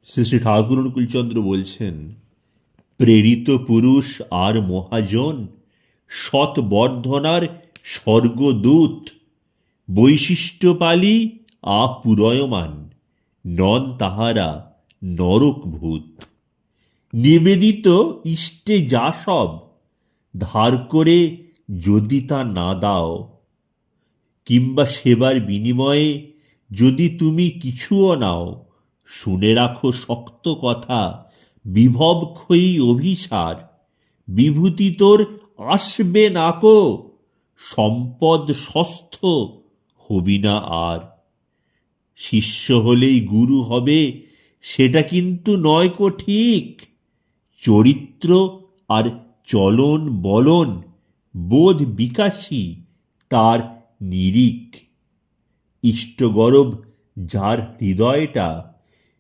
শ্রী শ্রী ঠাকুর অনুকূলচন্দ্র বলছেন, প্রেরিত পুরুষ আর মহাজন, সৎবর্ধনার স্বর্গদূত, বৈশিষ্ট্যপালী আপুরয়মান, নন তাহারা নরকভূত। নিবেদিত ইষ্টে যা সব, ধার করে যদি তা না দাও, কিংবা সেবার বিনিময়ে যদি তুমি কিছুও নাও, শুনে রাখো শক্ত কথা, বিভবক্ষয়ী অভিসার, বিভূতি তোর আসবে নাকো, সম্পদ সস্থ হবি না আর। শিষ্য হলেই গুরু হবে সেটা কিন্তু নয় কো ঠিক, চরিত্র আর চলন বলন বোধ বিকাশী তার নিরিখ। ইষ্টগৌরব যার হৃদয়টা